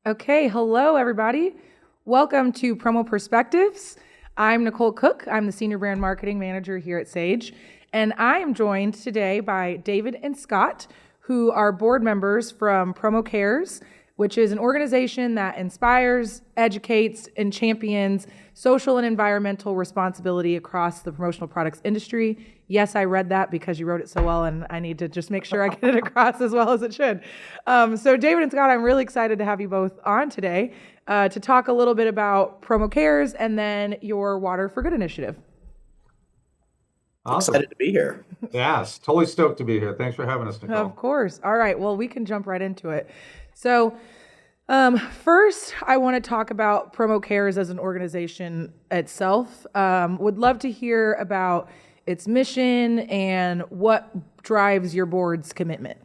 Okay, hello everybody. Welcome to Promo Perspectives. I'm Nicole Cook. I'm the Senior Brand Marketing Manager here at Sage, and I am joined today by David and Scott, who are board members from PromoCares, which is an organization that inspires, educates, and champions social and environmental responsibility across the promotional products industry. Yes, I read that because you wrote it so well, and I need to just make sure I get it across as well as it should. So, David and Scott, I'm really excited to have you both on today to talk a little bit about PromoCares and then your Water4Good initiative. Awesome. Excited to be here. Yes, totally stoked to be here. Thanks for having us, Nicole. Of course. All right. Well, we can jump right into it. So, first, I want to talk about PromoCares as an organization itself. Would love to hear about its mission and what drives your board's commitment.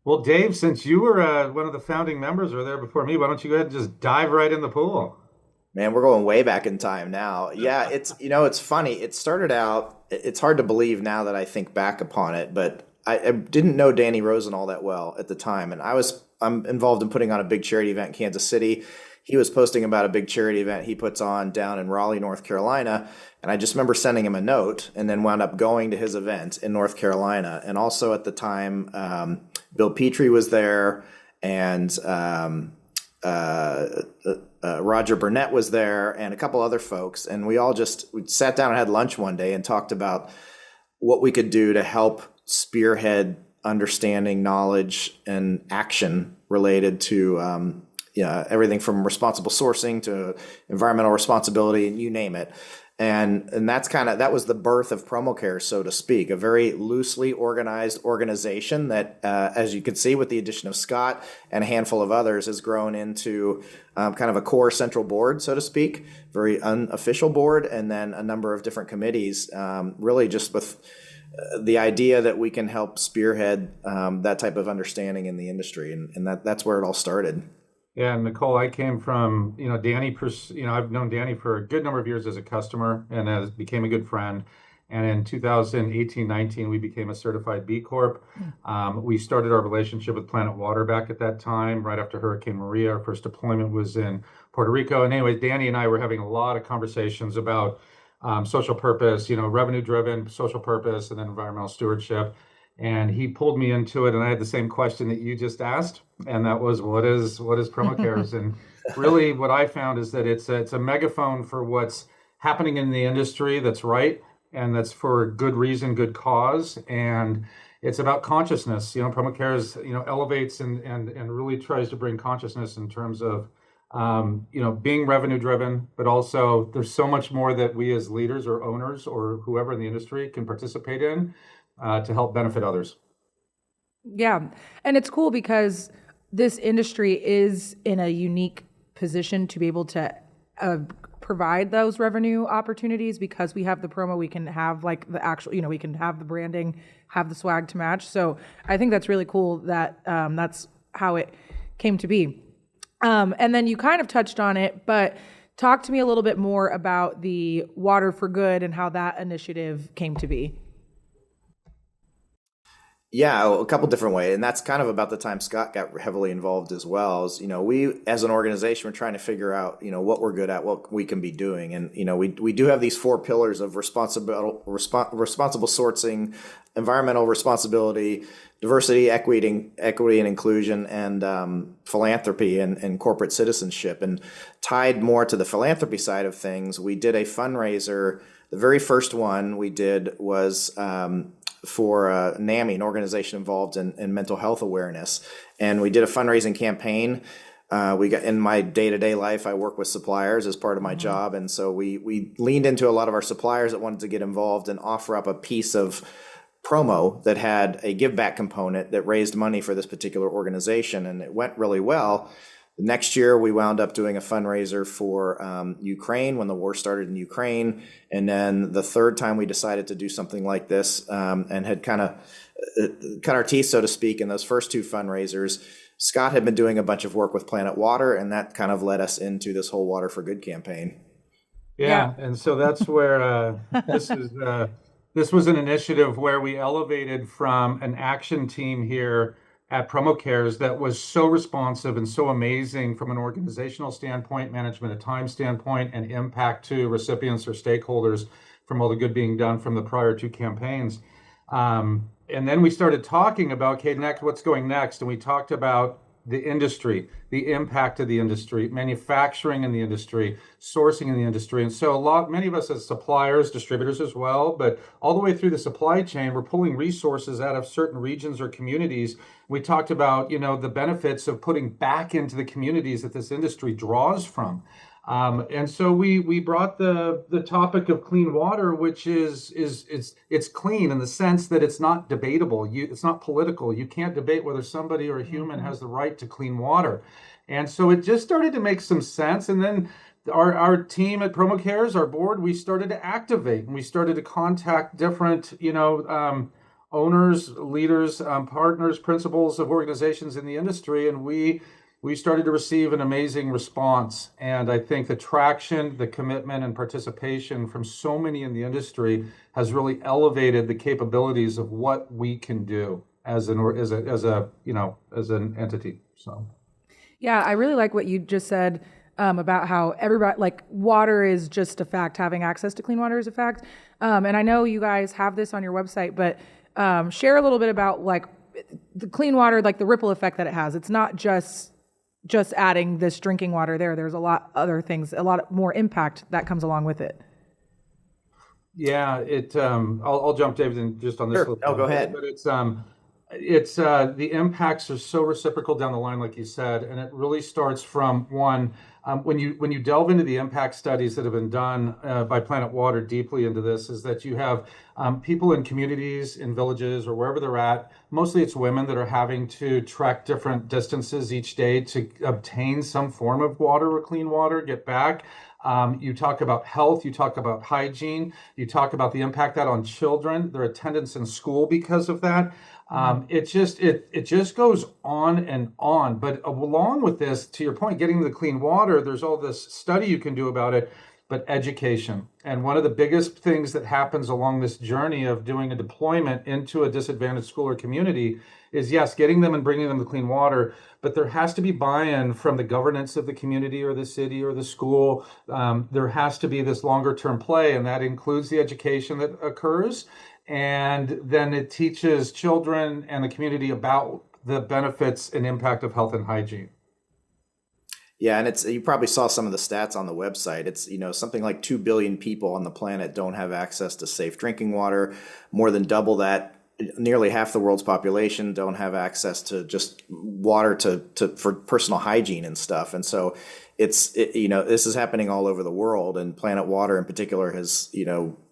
Well, Dave, since you were one of the founding members or there before me, why don't you go ahead and just dive right in the pool? Man, we're going way back in time now. Yeah, it's funny. It started out, it's hard to believe now that I think back upon it, but I didn't know Danny Rosen all that well at the time. And I'm involved in putting on a big charity event in Kansas City. He was posting about a big charity event he puts on down in Raleigh, North Carolina. And I just remember sending him a note and then wound up going to his event in North Carolina. And also at the time, Bill Petrie was there, and Roger Burnett was there, and a couple other folks. And we sat down and had lunch one day and talked about what we could do to help spearhead understanding, knowledge, and action related to everything from responsible sourcing to environmental responsibility, and you name it. And that was the birth of PromoCares, so to speak, a very loosely organized organization that, as you can see with the addition of Scott and a handful of others, has grown into kind of a core central board, so to speak, very unofficial board, and then a number of different committees, really just with the idea that we can help spearhead that type of understanding in the industry. And that's where it all started. Yeah, Nicole, I came from, Danny, I've known Danny for a good number of years as a customer and became a good friend. And in 2018-19, we became a certified B Corp. We started our relationship with Planet Water back at that time, right after Hurricane Maria. Our first deployment was in Puerto Rico. And anyways, Danny and I were having a lot of conversations about social purpose, revenue-driven social purpose, and then environmental stewardship. And he pulled me into it, and I had the same question that you just asked, and that was, what is PromoCares? And really, what I found is that it's a megaphone for what's happening in the industry that's right, and that's for good reason, good cause, and it's about consciousness. PromoCares, elevates and really tries to bring consciousness in terms of being revenue driven, but also there's so much more that we as leaders or owners or whoever in the industry can participate in to help benefit others. Yeah. And it's cool because this industry is in a unique position to be able to provide those revenue opportunities because we have the promo, we can have like the actual, we can have the branding, have the swag to match. So I think that's really cool that that's how it came to be. And then you kind of touched on it, but talk to me a little bit more about the Water4Good and how that initiative came to be. Yeah, a couple different ways. And that's kind of about the time Scott got heavily involved as well. We, as an organization, we're trying to figure out, what we're good at, what we can be doing. And, we do have these four pillars of responsible sourcing, environmental responsibility, diversity, equity and inclusion, and philanthropy and corporate citizenship. And tied more to the philanthropy side of things, we did a fundraiser. The very first one we did was for NAMI, an organization involved in mental health awareness. And we did a fundraising campaign. In my day-to-day life, I work with suppliers as part of my job. And so we leaned into a lot of our suppliers that wanted to get involved and offer up a piece of promo that had a give back component that raised money for this particular organization. And it went really well. Next year, we wound up doing a fundraiser for Ukraine when the war started in Ukraine. And then the third time we decided to do something like this and had kind of cut our teeth, so to speak, in those first two fundraisers. Scott had been doing a bunch of work with Planet Water, and that kind of led us into this whole Water4Good campaign. Yeah, and so that's where this was an initiative where we elevated from an action team here at PromoCares that was so responsive and so amazing from an organizational standpoint, management of time standpoint, and impact to recipients or stakeholders from all the good being done from the prior two campaigns. And then we started talking about, okay, next, what's going next? And we talked about the industry, the impact of the industry, manufacturing in the industry, sourcing in the industry. And so many of us as suppliers, distributors as well, but all the way through the supply chain, we're pulling resources out of certain regions or communities. We talked about, the benefits of putting back into the communities that this industry draws from. And so we brought the topic of clean water, which is it's clean in the sense that it's not debatable. It's not political. You can't debate whether somebody or a human has the right to clean water. And so it just started to make some sense. And then our team at PromoCares, our board, we started to activate and we started to contact different, owners, leaders, partners, principals of organizations in the industry, and we started to receive an amazing response. And I think the traction, the commitment, and participation from so many in the industry has really elevated the capabilities of what we can do as an entity. So, yeah, I really like what you just said about how everybody, like, water is just a fact. Having access to clean water is a fact. And I know you guys have this on your website, but share a little bit about like the clean water, like the ripple effect that it has. It's not just adding this drinking water there. There's a lot other things, a lot more impact that comes along with it. Yeah, I'll jump, David, in just on this. Sure. No, go ahead. But it's the impacts are so reciprocal down the line, like you said, and it really starts from one. When you delve into the impact studies that have been done by Planet Water deeply into this, is that you have people in communities, in villages, or wherever they're at. Mostly it's women that are having to trek different distances each day to obtain some form of water or clean water, get back. You talk about health, you talk about hygiene, you talk about the impact that on children, their attendance in school because of that. It just goes on and on. But along with this, to your point, getting the clean water, there's all this study you can do about it, but education. And one of the biggest things that happens along this journey of doing a deployment into a disadvantaged school or community is, yes, getting them and bringing them the clean water, but there has to be buy-in from the governance of the community or the city or the school. There has to be this longer term play, and that includes the education that occurs. And then it teaches children and the community about the benefits and impact of health and hygiene. Yeah, and you probably saw some of the stats on the website. It's, something like 2 billion people on the planet don't have access to safe drinking water. More than double that, nearly half the world's population don't have access to just water for personal hygiene and stuff. And so this is happening all over the world, and Planet Water in particular has,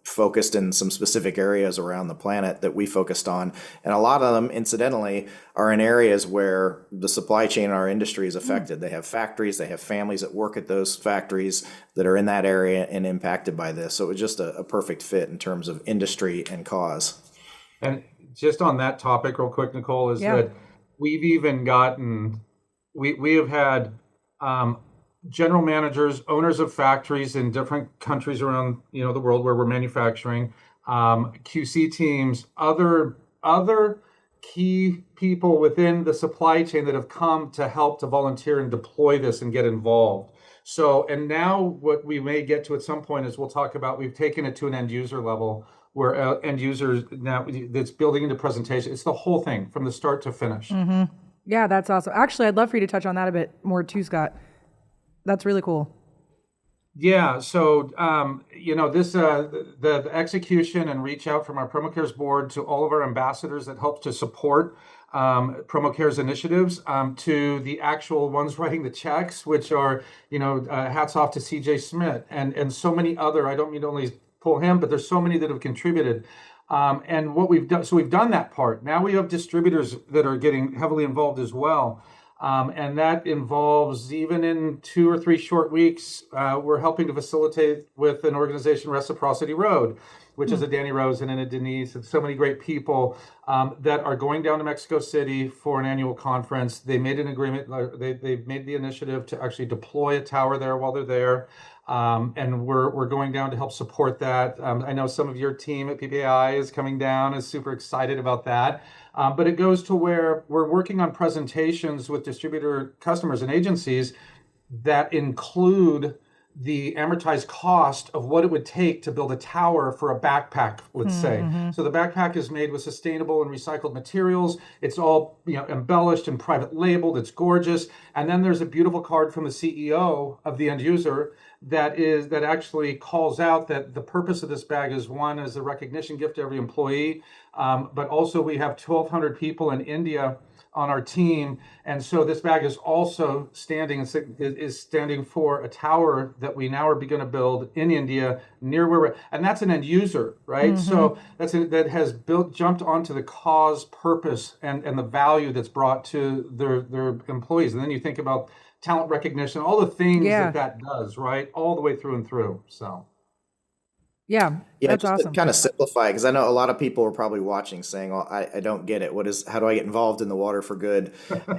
focused in some specific areas around the planet that we focused on. And a lot of them, incidentally, are in areas where the supply chain in our industry is affected. They have factories, they have families that work at those factories that are in that area and impacted by this. So it was just a perfect fit in terms of industry and cause. And just on that topic real quick, Nicole, is that we've even gotten, we have had general managers, owners of factories in different countries around the world where we're manufacturing, QC teams, other key people within the supply chain that have come to help to volunteer and deploy this and get involved. So, and now what we may get to at some point is we'll talk about, we've taken it to an end user level where end users now that's building into presentation. It's the whole thing from the start to finish. Mm-hmm. Yeah, that's awesome. Actually, I'd love for you to touch on that a bit more too, Scott. That's really cool. Yeah, so this the execution and reach out from our PromoCares board to all of our ambassadors that help to support PromoCares initiatives, to the actual ones writing the checks, which are hats off to CJ Smith and so many other. I don't mean to only pull him, but there's so many that have contributed. And what we've done, so we've done that part. Now we have distributors that are getting heavily involved as well. And that involves, even in 2 or 3 short weeks, we're helping to facilitate with an organization, Reciprocity Road. which is a Danny Rose and a Denise and so many great people that are going down to Mexico City for an annual conference. They made an agreement, they've made the initiative to actually deploy a tower there while they're there. And we're going down to help support that. I know some of your team at PPI is coming down, is super excited about that. But it goes to where we're working on presentations with distributor customers and agencies that include the amortized cost of what it would take to build a tower for a backpack, let's say. So the backpack is made with sustainable and recycled materials. It's all embellished and private labeled. It's gorgeous. And then there's a beautiful card from the CEO of the end user that actually calls out that the purpose of this bag is, one, as a recognition gift to every employee, but also we have 1,200 people in India on our team, and so this bag is also standing for a tower that we now are going to build in India near where we're, and that's an end user, right? So that has jumped onto the cause, purpose, and the value that's brought to their employees. And then you think about talent recognition, all the things that does, right, all the way through and through. So. Yeah, that's just awesome. To kind of simplify, because I know a lot of people are probably watching saying, well, I don't get it. How do I get involved in the Water for Good?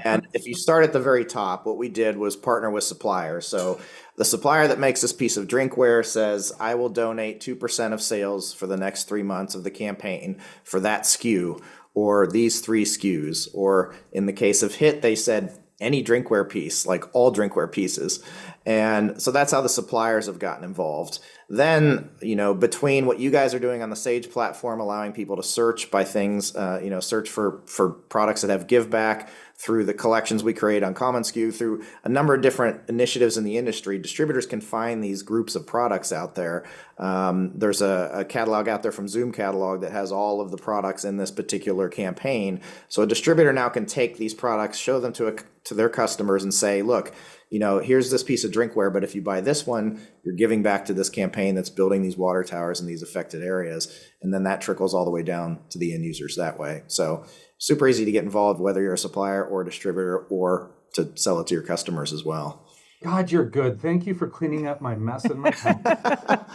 And if you start at the very top, what we did was partner with suppliers. So the supplier that makes this piece of drinkware says, I will donate 2% of sales for the next 3 months of the campaign for that SKU or these 3 SKUs. Or in the case of HIT, they said any drinkware piece, like all drinkware pieces. And so that's how the suppliers have gotten involved. Then, between what you guys are doing on the Sage platform, allowing people to search by things, search for products that have give back, through the collections we create on Common SKU, through a number of different initiatives in the industry, distributors can find these groups of products out there. There's a catalog out there from Zoom Catalog that has all of the products in this particular campaign. So a distributor now can take these products, show them to their customers and say, look, here's this piece of drinkware, but if you buy this one, you're giving back to this campaign that's building these water towers in these affected areas. And then that trickles all the way down to the end users that way. So super easy to get involved, whether you're a supplier or a distributor, or to sell it to your customers as well. God, you're good. Thank you for cleaning up my mess in my house.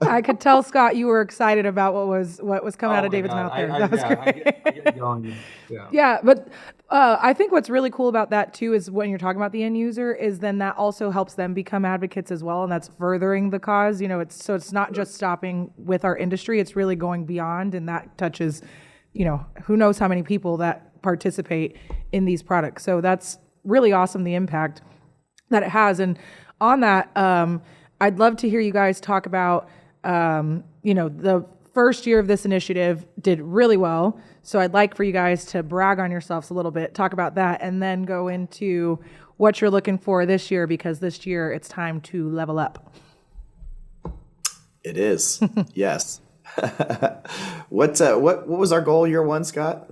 I could tell, Scott, you were excited about what was coming out of David's mouth there. That was great. I get going. Yeah, but I think what's really cool about that too is when you're talking about the end user is then that also helps them become advocates as well, and that's furthering the cause. It's not just stopping with our industry; it's really going beyond, and that touches, who knows how many people that participate in these products. So that's really awesome, the impact that it has. And on that, I'd love to hear you guys talk about, the first year of this initiative did really well. So I'd like for you guys to brag on yourselves a little bit, talk about that, and then go into what you're looking for this year, because this year it's time to level up. It is. Yes. What was our goal year 1, Scott?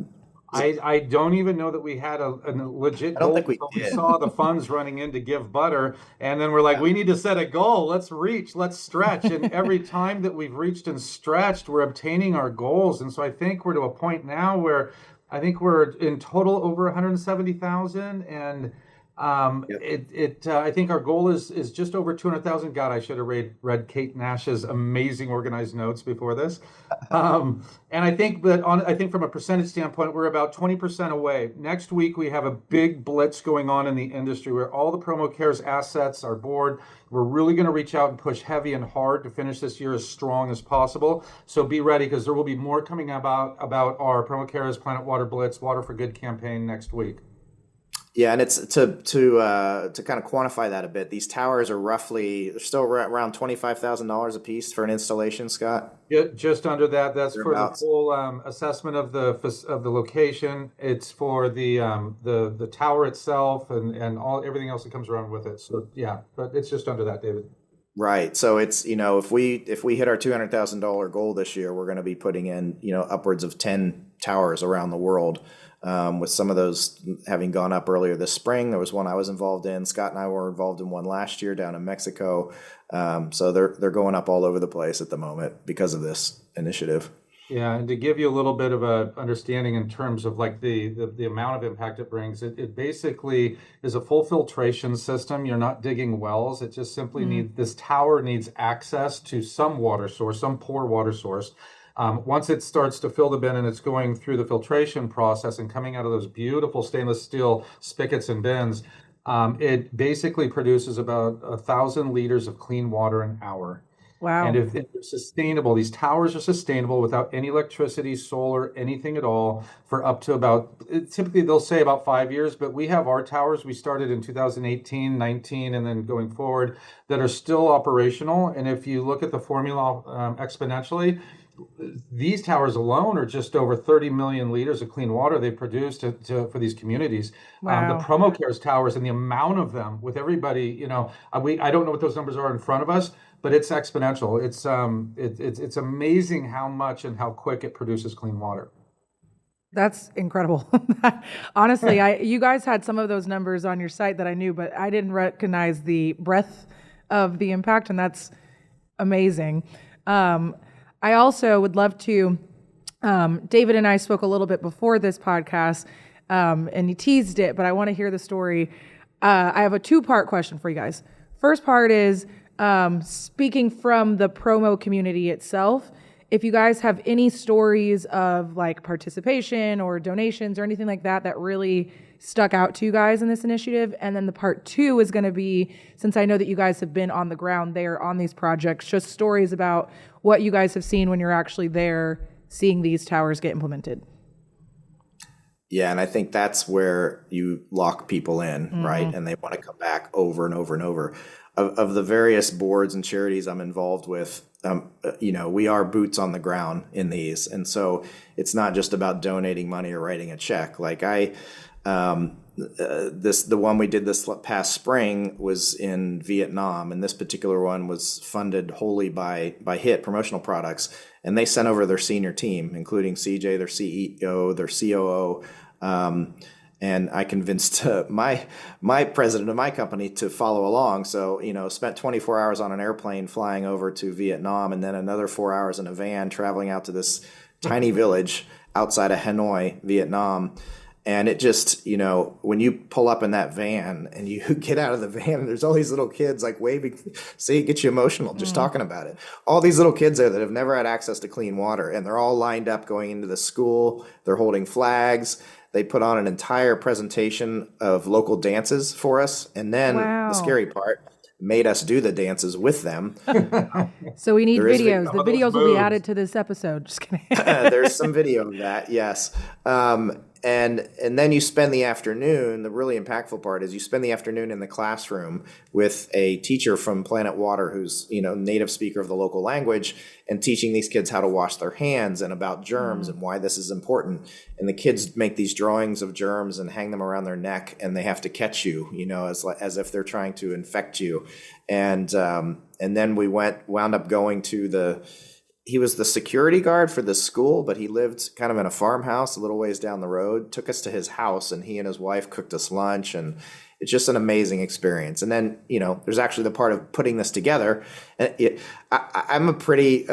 I don't even know that we had a legit goal. We saw the funds running in to give butter, and then we're like, we need to set a goal. Let's reach, let's stretch. And every time that we've reached and stretched, we're obtaining our goals. And so I think we're to a point now where I think we're in total over 170,000, and I think our goal is just over 200,000. God, I should have read Kate Nash's amazing organized notes before this. And I think from a percentage standpoint, we're about 20% away. Next week, we have a big blitz going on in the industry where all the PromoCares assets are board. We're really going to reach out and push heavy and hard to finish this year as strong as possible. So be ready, because there will be more coming about our PromoCares Planet Water Blitz Water for Good campaign next week. Yeah, and it's to kind of quantify that a bit. These towers are they're still around $25,000 a piece for an installation, Scott. Yeah, just under that. That's for the full assessment of the location. It's for the tower itself and everything else that comes around with it. So yeah, but it's just under that, David. Right. So it's if we hit our $200,000 goal this year, we're going to be putting in upwards of 10 towers around the world. With some of those having gone up earlier this spring. There was one I was involved in. Scott and I were involved in one last year down in Mexico. So they're going up all over the place at the moment because of this initiative. Yeah, and to give you a little bit of a understanding in terms of like the amount of impact it brings, it basically is a full filtration system. You're not digging wells. It just simply needs, this tower needs access to some water source, some poor water source. Once it starts to fill the bin and it's going through the filtration process and coming out of those beautiful stainless steel spigots and bins, it basically produces about 1,000 liters of clean water an hour. And Wow. if they're sustainable, these towers are sustainable without any electricity, solar, anything at all for up to about, typically they'll say about 5 years, but we have our towers, we started in 2018, 19, and then going forward, that are still operational. And if you look at the formula exponentially, these towers alone are just over 30 million liters of clean water they produce for these communities. The Wow. PromoCares towers and the amount of them with everybody, I don't know what those numbers are in front of us, but it's exponential. It's amazing how much and how quick it produces clean water. That's incredible. Honestly, you guys had some of those numbers on your site that I knew, but I didn't recognize the breadth of the impact, and that's amazing. I also would love to, David and I spoke a little bit before this podcast, and you teased it, but I want to hear the story. I have a two-part question for you guys. First part is, speaking from the promo community itself, if you guys have any stories of like participation or donations or anything like that that really stuck out to you guys in this initiative. And then the part two is going to be, since I know that you guys have been on the ground there on these projects, just stories about what you guys have seen when you're actually there seeing these towers get implemented. Yeah, and I think that's where you lock people in, right? And they want to come back over and over and over. Of the various boards and charities I'm involved with, we are boots on the ground in these. And so it's not just about donating money or writing a check. Like the one we did this past spring was in Vietnam, and this particular one was funded wholly by HIT Promotional Products, and they sent over their senior team, including CJ, their CEO, their COO, and I convinced my president of my company to follow along. So, spent 24 hours on an airplane flying over to Vietnam, and then another 4 hours in a van traveling out to this tiny village outside of Hanoi, Vietnam. And it just, when you pull up in that van and you get out of the van, and there's all these little kids like waving, see, it gets you emotional just talking about it. All these little kids there that have never had access to clean water, and they're all lined up going into the school. They're holding flags. They put on an entire presentation of local dances for us. And then Wow. the scary part, made us do the dances with them. So we need There is videos. some The of those videos will be moves. added to this episode. Just kidding. There's some video of that, yes. And then you spend the afternoon, the really impactful part is you spend the afternoon in the classroom with a teacher from Planet Water who's, native speaker of the local language, and teaching these kids how to wash their hands and about germs and why this is important. And the kids make these drawings of germs and hang them around their neck, and they have to catch you, as if they're trying to infect you. And then we wound up going to he was the security guard for the school, but he lived kind of in a farmhouse a little ways down the road, took us to his house, and he and his wife cooked us lunch, and it's just an amazing experience. And then, there's actually the part of putting this together. And I'm a pretty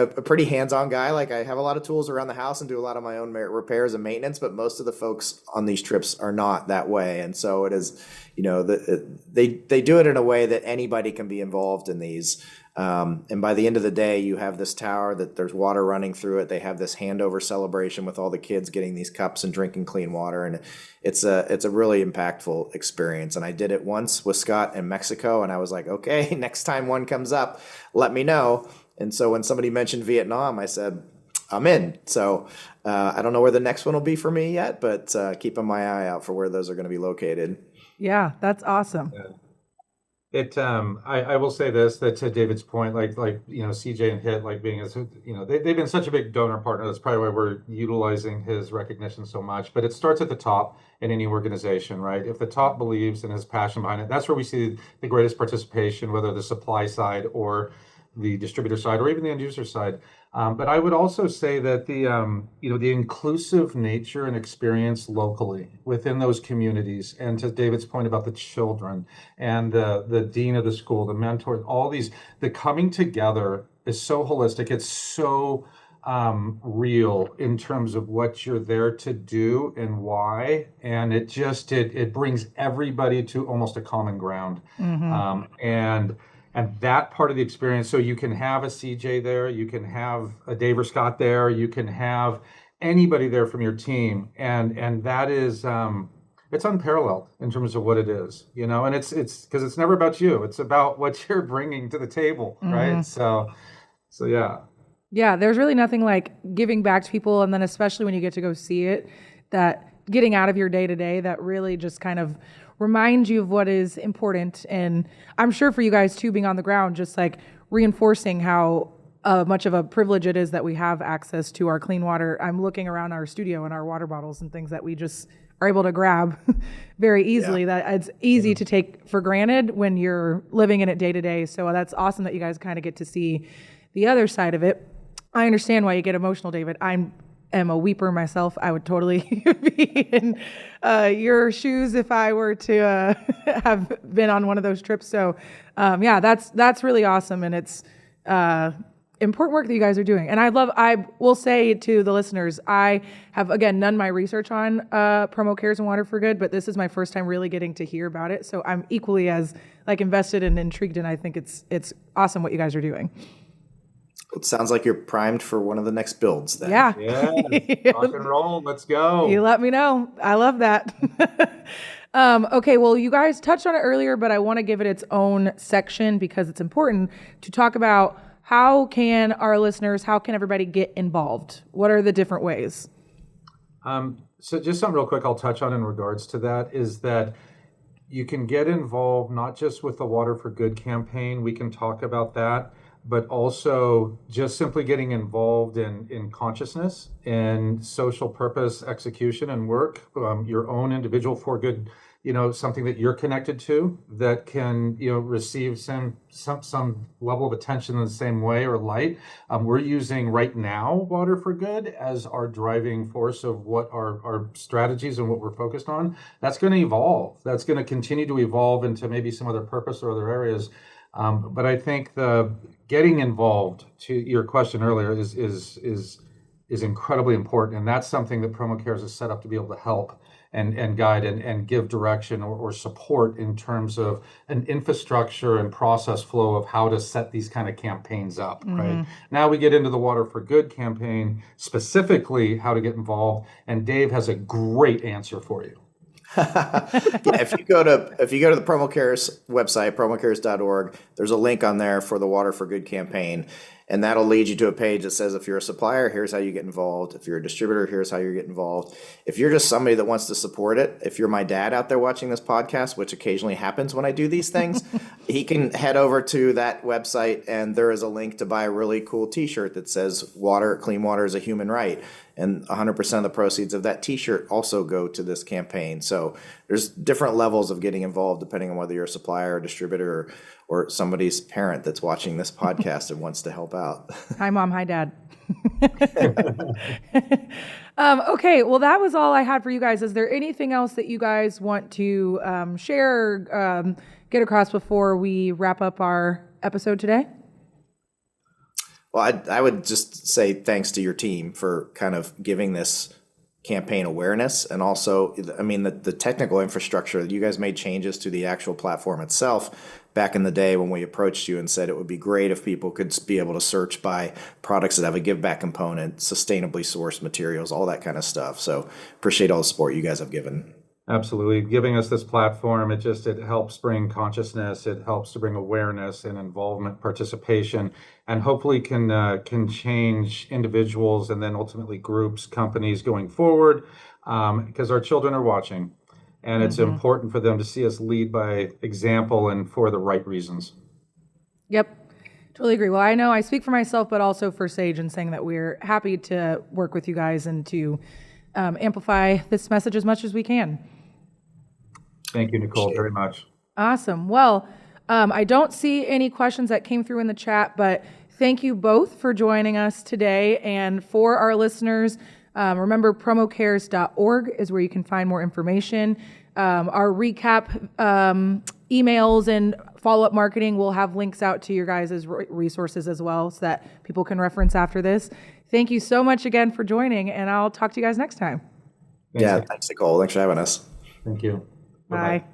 hands-on guy. Like, I have a lot of tools around the house and do a lot of my own repairs and maintenance, but most of the folks on these trips are not that way. And so it is, they do it in a way that anybody can be involved in these. And by the end of the day, you have this tower that there's water running through it. They have this handover celebration with all the kids getting these cups and drinking clean water. And it's a really impactful experience. And I did it once with Scott in Mexico, and I was like, okay, next time one comes up, let me know. And so when somebody mentioned Vietnam, I said, I'm in. So I don't know where the next one will be for me yet, but keeping my eye out for where those are going to be located. Yeah, that's awesome. Yeah. I will say this, that to David's point, CJ and HIT, they've been such a big donor partner. That's probably why we're utilizing his recognition so much. But it starts at the top in any organization, right? If the top believes and has passion behind it, that's where we see the greatest participation, whether the supply side or the distributor side or even the end user side. But I would also say that the inclusive nature and experience locally within those communities, and to David's point about the children and the dean of the school, the mentor, all these, the coming together is so holistic. It's so real in terms of what you're there to do and why, and it brings everybody to almost a common ground. And that part of the experience, so you can have a CJ there, you can have a Dave or Scott there, you can have anybody there from your team, and that is it's unparalleled in terms of what it is, and it's because it's never about you, it's about what you're bringing to the table, right? So yeah. Yeah, there's really nothing like giving back to people, and then especially when you get to go see it, that getting out of your day to day, that really just kind of reminds you of what is important. And I'm sure for you guys too, being on the ground, just like reinforcing how much of a privilege it is that we have access to our clean water. I'm looking around our studio and our water bottles and things that we just are able to grab very easily. That it's easy to take for granted when you're living in it day to day. So that's awesome that you guys kind of get to see the other side of it. I understand why you get emotional, David. I am a weeper myself. I would totally be in your shoes if I were to have been on one of those trips. So yeah, that's really awesome. And it's important work that you guys are doing. And I will say to the listeners, I have, again, done my research on PromoCares and Water4Good, but this is my first time really getting to hear about it. So I'm equally as invested and intrigued, and I think it's awesome what you guys are doing. It sounds like you're primed for one of the next builds then. Yeah. Rock and roll. Let's go. You let me know. I love that. Okay, well, you guys touched on it earlier, but I want to give it its own section because it's important to talk about how can everybody get involved? What are the different ways? So just something real quick I'll touch on in regards to that is that you can get involved not just with the Water4Good campaign, we can talk about that, but also just simply getting involved in consciousness and social purpose execution and work, your own individual for good, something that you're connected to that can, receive some level of attention in the same way or light. We're using right now Water4Good as our driving force of what our strategies and what we're focused on. That's going to evolve. That's going to continue to evolve into maybe some other purpose or other areas. But I think the getting involved, to your question earlier, is incredibly important, and that's something that PromoCares is set up to be able to help and guide and give direction or support in terms of an infrastructure and process flow of how to set these kind of campaigns up. Right now, we get into the Water4Good campaign, specifically how to get involved, and Dave has a great answer for you. If you go to the PromoCares website, promocares.org, there's a link on there for the Water4Good campaign, and that'll lead you to a page that says if you're a supplier, here's how you get involved. If you're a distributor, here's how you get involved. If you're just somebody that wants to support it, if you're my dad out there watching this podcast, which occasionally happens when I do these things, he can head over to that website, and there is a link to buy a really cool t-shirt that says clean water is a human right. And 100% of the proceeds of that t-shirt also go to this campaign. So there's different levels of getting involved depending on whether you're a supplier, a distributor, or somebody's parent that's watching this podcast and wants to help out. Hi, Mom. Hi, Dad. Okay, well, that was all I had for you guys. Is there anything else that you guys want to share or get across before we wrap up our episode today? Well, I would just say thanks to your team for kind of giving this campaign awareness, and also, the technical infrastructure. You guys made changes to the actual platform itself back in the day when we approached you and said it would be great if people could be able to search by products that have a give back component, sustainably sourced materials, all that kind of stuff. So appreciate all the support you guys have given. Absolutely. Giving us this platform, it helps bring consciousness, it helps to bring awareness and involvement, participation, and hopefully can change individuals and then ultimately groups, companies going forward, because our children are watching, and it's important for them to see us lead by example and for the right reasons. Yep. Totally agree. Well, I know I speak for myself, but also for Sage in saying that we're happy to work with you guys and to amplify this message as much as we can. Thank you, Nicole, very much. Awesome. Well, I don't see any questions that came through in the chat, but thank you both for joining us today. And for our listeners, remember promocares.org is where you can find more information. Our recap emails and follow-up marketing, we'll have links out to your guys' resources as well so that people can reference after this. Thank you so much again for joining, and I'll talk to you guys next time. Thanks, Nicole. Thanks for having us. Thank you. Bye.